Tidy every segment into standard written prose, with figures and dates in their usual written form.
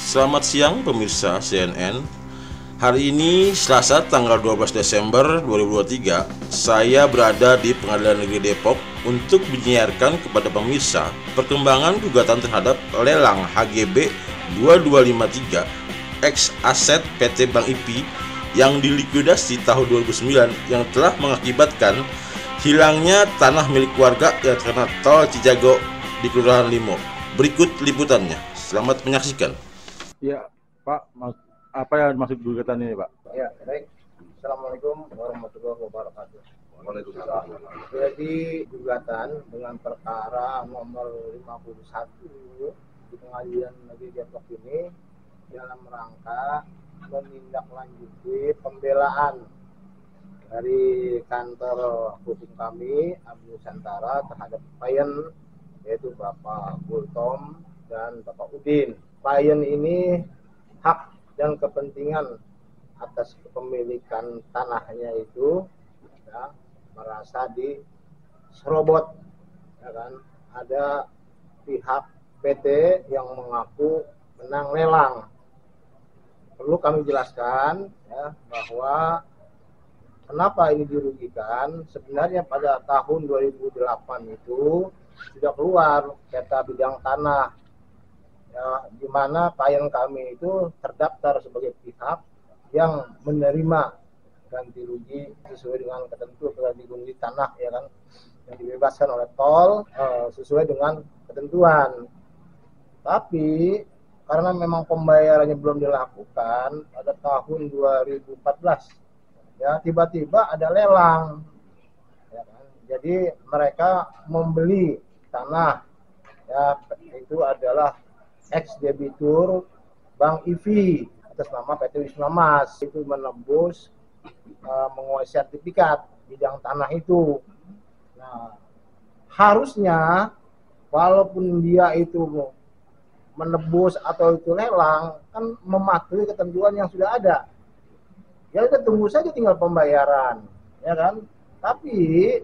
Selamat siang pemirsa CNN. Hari ini Selasa tanggal 12 Desember 2023, saya berada di Pengadilan Negeri Depok untuk menyiarkan kepada pemirsa perkembangan gugatan terhadap lelang HGB 2253 ex aset PT Bank IP yang dilikuidasi tahun 2009 yang telah mengakibatkan hilangnya tanah milik warga yang terkena tol Cijago di Kelurahan Limo. Berikut liputannya. Selamat menyaksikan. Ya, Pak, apa yang dimaksud gugatan ini, Pak? Ya, baik. Assalamualaikum warahmatullahi wabarakatuh. Waalaikumsalam. Jadi gugatan dengan perkara nomor 51 di Pengadilan Negeri Depok ini dalam rangka menindaklanjuti pembelaan dari kantor hukum kami Abu Nusantara terhadap klien, yaitu Bapak Gultom dan Bapak Udin. Klien ini hak dan kepentingan atas kepemilikan tanahnya itu ya, merasa diserobot, ya kan? Ada pihak PT yang mengaku menang lelang. Perlu kami jelaskan ya, bahwa kenapa ini dirugikan. Sebenarnya pada tahun 2008 itu sudah keluar peta bidang tanah, ya, di mana klien kami itu terdaftar sebagai pihak yang menerima ganti rugi sesuai dengan ketentuan ganti rugi tanah, ya kan, yang dibebaskan oleh tol sesuai dengan ketentuan. Tapi karena memang pembayarannya belum dilakukan pada tahun 2014, ya tiba-tiba ada lelang, ya kan? Jadi mereka membeli tanah, ya itu adalah ex-debitur Bank IV atas nama PT Wisma Mas, itu menembus menguasai sertifikat bidang tanah itu. Nah, harusnya walaupun dia itu menebus atau itu lelang, kan mematuhi ketentuan yang sudah ada. Ya udah tunggu saja tinggal pembayaran, ya kan? Tapi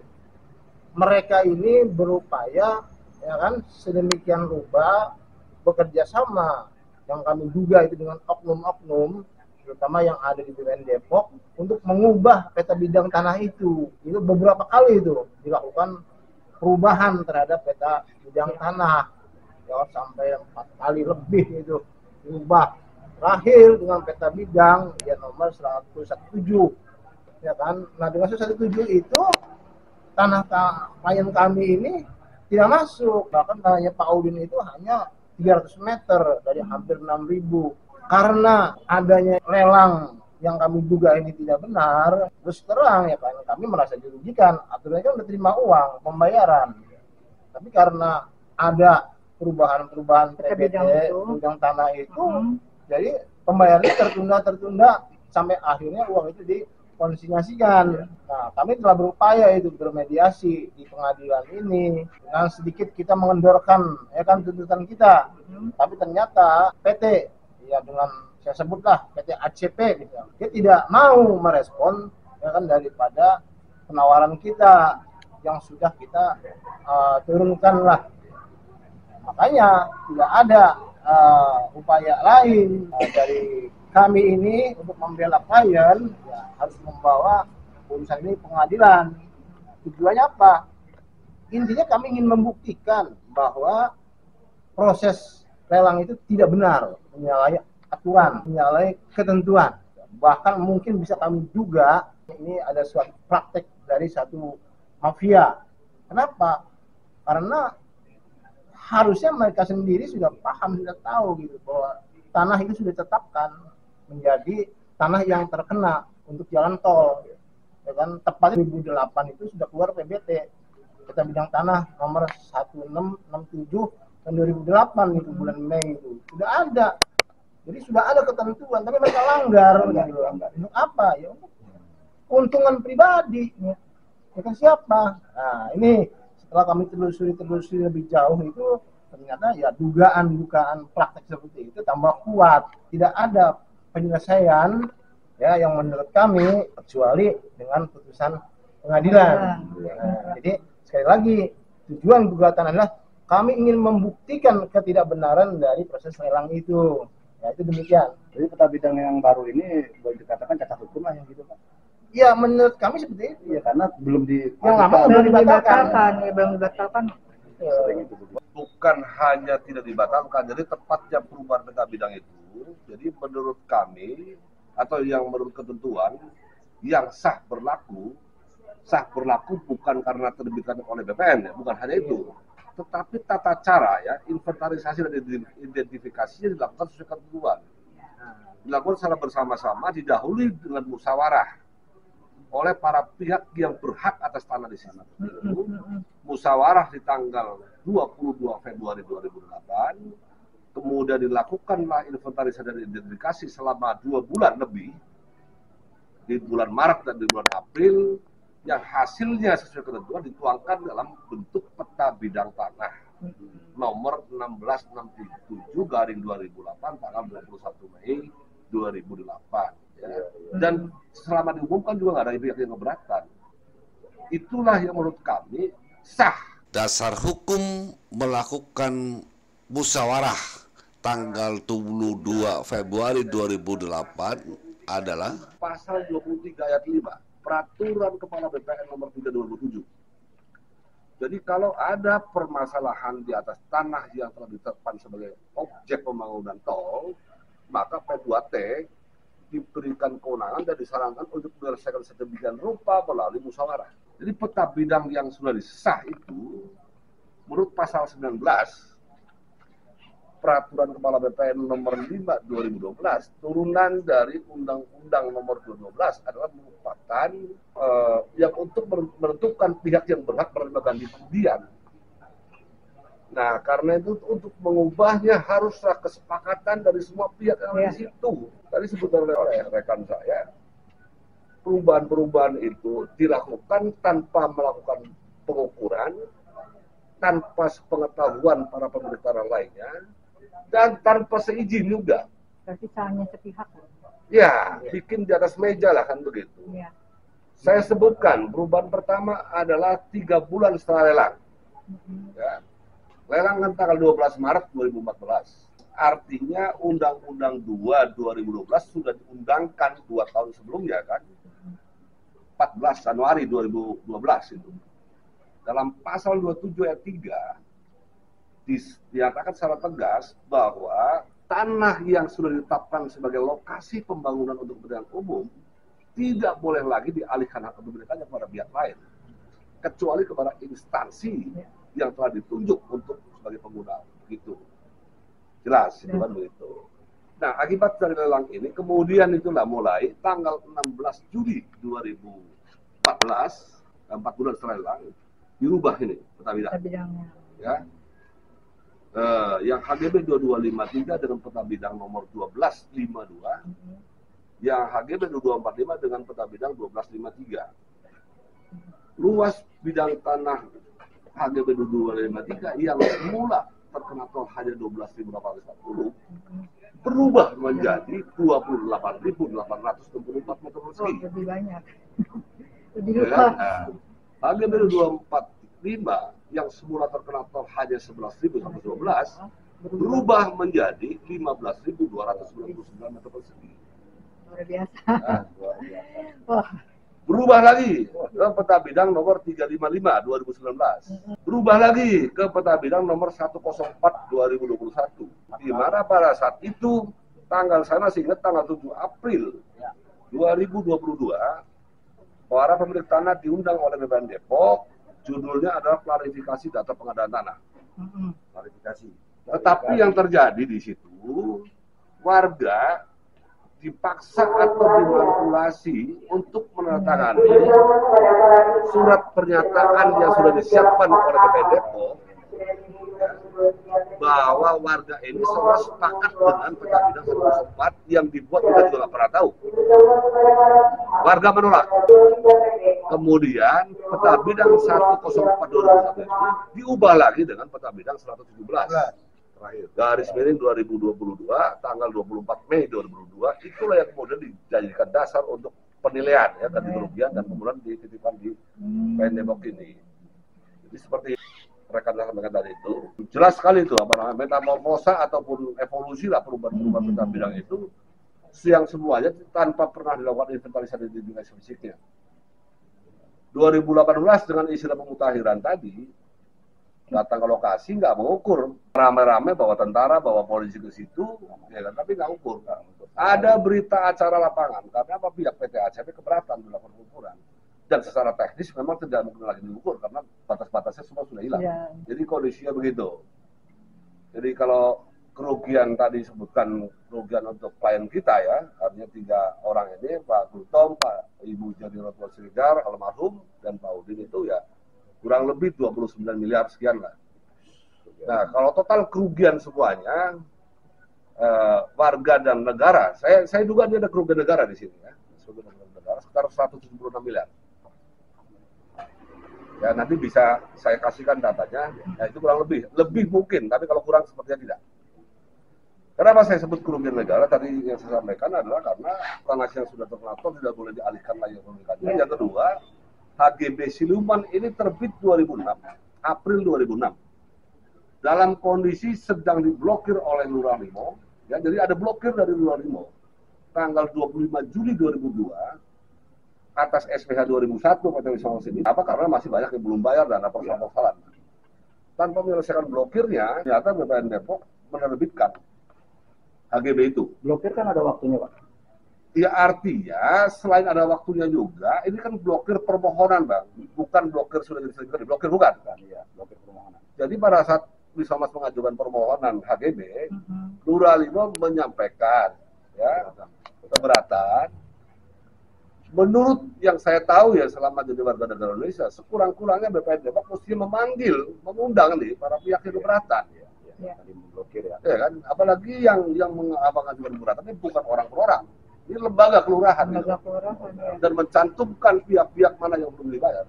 mereka ini berupaya, ya kan, sedemikian rupa bekerja sama yang kami duga itu dengan oknum-oknum terutama yang ada di BUMN Depok untuk mengubah peta bidang tanah itu. Itu beberapa kali itu dilakukan perubahan terhadap peta bidang tanah, ya, sampai 4 kali lebih itu diubah. Terakhir dengan peta bidang ya nomor 117, ya kan. Nah dengan 117 itu tanah klien kami ini tidak masuk, bahkan tanahnya Pak Udin itu hanya 300 meter dari hampir 6.000. Karena adanya lelang yang kami duga ini tidak benar, terus terang ya kan kami merasa dirugikan. Aturannya kan udah terima uang pembayaran, tapi karena ada perubahan-perubahan bidang tanah itu, jadi pembayarannya tertunda sampai akhirnya uang itu konsinyasikan. Nah, kami telah berupaya itu bermediasi di pengadilan ini dengan sedikit kita mengendorkan, ya kan, tuntutan kita. Tapi ternyata PT, ya dengan saya sebutlah PT ACP gitu, dia tidak mau merespon, ya kan, daripada penawaran kita yang sudah kita turunkan lah. Makanya tidak ada upaya lain dari kami ini untuk membela klien, ya, harus membawa urusan ini pengadilan. Tujuannya apa? Intinya kami ingin membuktikan bahwa proses lelang itu tidak benar, menyalahi aturan, menyalahi ketentuan. Bahkan mungkin bisa kami duga ini ada suatu praktek dari satu mafia. Kenapa? Karena harusnya mereka sendiri sudah paham, sudah tahu gitu bahwa tanah itu sudah ditetapkan menjadi tanah yang terkena untuk jalan tol, ya kan. Tepatnya 2008 itu sudah keluar PBT, peta bidang tanah nomor 1667 tahun 2008 itu bulan Mei itu sudah ada. Jadi sudah ada ketentuan, tapi mereka langgar. Untuk apa? Ya untuk keuntungan pribadi. Ya kan siapa? Nah ini setelah kami telusuri lebih jauh itu ternyata ya dugaan praktek seperti itu tambah kuat. Tidak ada penyelesaian, ya, yang menurut kami kecuali dengan putusan pengadilan. Nah, jadi sekali lagi tujuan gugatan adalah kami ingin membuktikan ketidakbenaran dari proses lelang itu, Ya itu demikian. Jadi peta bidang yang baru ini boleh dikatakan cacat hukum lah ya gitu Pak. Ya menurut kami seperti itu. Iya karena belum di Yang lama belum dibatalkan. Belum dibatalkan. sering itu. Bukan hanya tidak dibatalkan, jadi tepatnya perubahan peta bidang itu, jadi menurut kami atau yang menurut ketentuan yang sah berlaku bukan karena terbitkan oleh BPN ya, bukan hanya itu, tetapi tata cara ya, inventarisasi dan identifikasinya dilakukan sesuai ketentuan, dilakukan secara bersama-sama, didahului dengan musyawarah oleh para pihak yang berhak atas tanah di sana. Musyawarah di tanggal 22 Februari 2008, kemudian dilakukanlah inventarisasi dan identifikasi selama 2 bulan lebih, di bulan Maret dan di bulan April, yang hasilnya sesuai ketentuan dituangkan dalam bentuk peta bidang tanah nomor 1667/2008 tanggal 21 Mei 2008. Ya. Dan selama diumumkan juga nggak ada pihak yang keberatan. Itulah yang menurut kami sah. Dasar hukum melakukan musyawarah tanggal 22 Februari 2008 adalah Pasal 23 ayat 5 Peraturan Kepala BPN nomor 3 2007. Jadi kalau ada permasalahan di atas tanah yang telah ditetapkan sebagai objek pembangunan tol, maka P2T diberikan kewenangan dan disarankan untuk menyelesaikan sedemikian rupa melalui musyawarah. Jadi peta bidang yang sudah disah itu, menurut pasal 19 Peraturan Kepala BPN nomor 5 2012, turunan dari Undang-Undang nomor 12 adalah merupakan yang untuk menentukan pihak yang berhak menerima ganti kerugian. Nah, karena itu untuk mengubahnya haruslah kesepakatan dari semua pihak yang ada di situ. Tadi disebutkan oleh rekan saya, perubahan-perubahan itu dilakukan tanpa melakukan pengukuran, tanpa sepengetahuan para pemilik tanah lainnya, dan tanpa seizin juga. Berarti salahnya sepihak. Ya, bikin di atas meja lah kan begitu. Ya. Saya sebutkan, perubahan pertama adalah 3 bulan setelah lelang. Ya. Lelang kan tanggal 12 Maret 2014. Artinya Undang-Undang 2 2012 sudah diundangkan 2 tahun sebelumnya kan. 14 Januari 2012 itu. Dalam pasal 27 ayat 3 dinyatakan secara tegas bahwa tanah yang sudah ditetapkan sebagai lokasi pembangunan untuk kepentingan umum tidak boleh lagi dialihkan hak kepemilikannya kepada pihak lain, kecuali kepada instansi yang telah ditunjuk untuk sebagai pengguna, gitu. Jelas, itu kan begitu. Nah, akibat dari lelang ini, kemudian itulah mulai tanggal 16 Juli 2014, 4 bulan setelah lelang, dirubah ini peta bidangnya. Ya. Yang HGB 2253 dengan peta bidang nomor 1252, yang HGB 2245 dengan peta bidang 1253. Luas bidang tanah HGB 2253 yang semula terkena tol hanya 12.840 berubah menjadi 28.864 meter persegi. Lebih banyak. Lebih Ya luas. kan? HGB 245 yang semula terkena tol hanya 11.112 berubah menjadi 15.299 meter persegi. Luar biasa. Nah, luar biasa. Wah. Berubah lagi ke peta bidang nomor 355 2019. Berubah lagi ke peta bidang nomor 104 2021. Di mana pada saat itu tanggal saya masih ingat tanggal 7 April 2022 para pemilik tanah diundang oleh BPN Depok. Judulnya adalah klarifikasi data pengadaan tanah. Klarifikasi. Tetapi yang terjadi di situ, warga dipaksa atau dimanipulasi untuk menandatangani surat pernyataan yang sudah disiapkan oleh BPN Depok bahwa warga ini semua sepakat dengan peta bidang 104 yang dibuat, kita juga nggak pernah tahu. Warga menolak. Kemudian peta bidang 104 2001 itu diubah lagi dengan peta bidang 117. Terakhir, garis miring 2022 tanggal 24 Mei 2022, itulah yang kemudian dijadikan dasar untuk penilaian ya ganti kerugian dan kemudian dititipkan di PN Depok ini. Jadi seperti rekan sampaikan tadi itu jelas sekali itu apa namanya metamorfosa ataupun evolusi lah perubahan-perubahan dalam bidang itu yang semuanya tanpa pernah dilakukan inventarisasi di dinas fisiknya. 2018 dengan istilah pemutahiran tadi datang ke lokasi nggak mengukur rame-rame bawa tentara bawa polisi ke situ ya kan, tapi nggak ukur. Ada berita acara lapangan karena apa pihak PT ACP keberatan melakukan pengukuran. Dan secara teknis memang tidak mungkin lagi diukur karena batas-batasnya semua sudah hilang. Ya. Jadi kondisinya begitu. Jadi kalau kerugian tadi disebutkan kerugian untuk klien kita ya, artinya 3 orang ini, Pak Gultom, Pak Ibu Jadi Rotwal Siregar, almarhum, dan Pak Udin itu ya kurang lebih 29 miliar sekian lah. Nah kalau total kerugian semuanya, warga dan negara, saya duga dia ada kerugian negara di sini ya, sekitar 176 miliar. Ya nanti bisa saya kasihkan datanya, ya itu kurang lebih mungkin, tapi kalau kurang sepertinya tidak. Kenapa saya sebut kerugian negara tadi yang saya sampaikan adalah karena tanah yang sudah terlator tidak boleh dialihkan lagi kepemilikannya. Yang kedua, HGB Siluman ini terbit 2006, April 2006. Dalam kondisi sedang diblokir oleh Lurah Limo, ya jadi ada blokir dari Lurah Limo. Tanggal 25 Juli 2002 atas SPH 2001 PT Wisma Sini, apa karena masih banyak yang belum bayar dan ada persoalan. Tanpa menyelesaikan blokirnya, ternyata BPN Depok menerbitkan HGB itu. Blokir kan ada waktunya, Pak. Ya artinya selain ada waktunya juga, ini kan blokir permohonan, Bang, bukan blokir sudah diselesaikan, blokir bukan. Iya, blokir permohonan. Jadi pada saat Wisma mengajukan permohonan HGB, Lurah Limo menyampaikan ya keberatan. Menurut yang saya tahu ya selama jadi warga negara Indonesia, sekurang-kurangnya BPN Depok mesti mengundang nih para pihak yang keberatan. Ya. Tadi memblokir ya. Ya kan, apalagi yang mengajukan keberatan ini bukan orang per orang, ini lembaga kelurahan. Lembaga kelurahan ya. Dan mencantumkan pihak-pihak mana yang belum dibayar.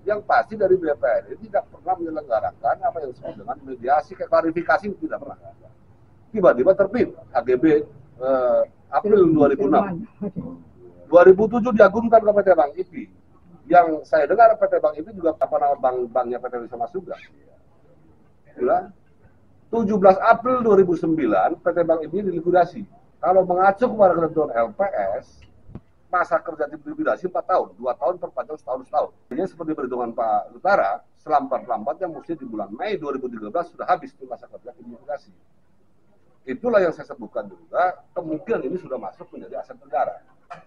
Yang pasti dari BPN ini tidak pernah menyelenggarakan apa yang disebut dengan mediasi, klarifikasi tidak pernah. Tiba-tiba terbit HGB April 2006. 2007 diagunkan ke PT Bank IP. Yang saya dengar PT Bank IP juga apa nama banknya PT Wisma juga. 17 April 2009 PT Bank IP dilikuidasi. Kalau mengacu kepada ketentuan LPS, masa kerja dilikuidasi 4 tahun, 2 tahun perpanjang setahun. Jadi seperti perhitungan Pak Utara, selambat-lambatnya mesti di bulan Mei 2013 sudah habis itu masa kerja dilikuidasi. Itulah yang saya sebutkan juga, kemungkinan ini sudah masuk menjadi aset negara.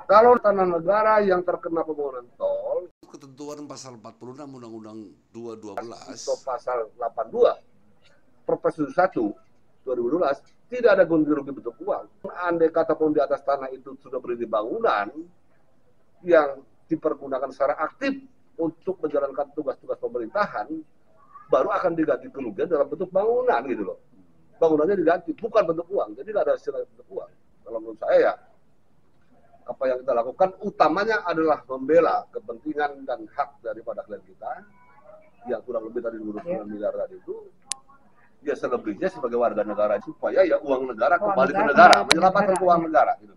Kalau tanah negara yang terkena pembangunan tol, Ketentuan pasal 46 Undang-Undang 212 atau pasal 82 Perpres 1 2012 tidak ada ganti rugi bentuk uang. Andai kata pun di atas tanah itu sudah berdiri bangunan yang dipergunakan secara aktif untuk menjalankan tugas-tugas pemerintahan, baru akan diganti kerugian dalam bentuk bangunan gitu loh. Bangunannya diganti, bukan bentuk uang. Jadi tidak ada istilah bentuk uang. Kalau menurut saya ya, apa yang kita lakukan utamanya adalah membela kepentingan dan hak daripada klien kita yang kurang lebih tadi 29 miliar tadi itu, ya selebihnya sebagai warga negara supaya ya uang negara kembali ke negara, menyelamatkan uang negara gitu.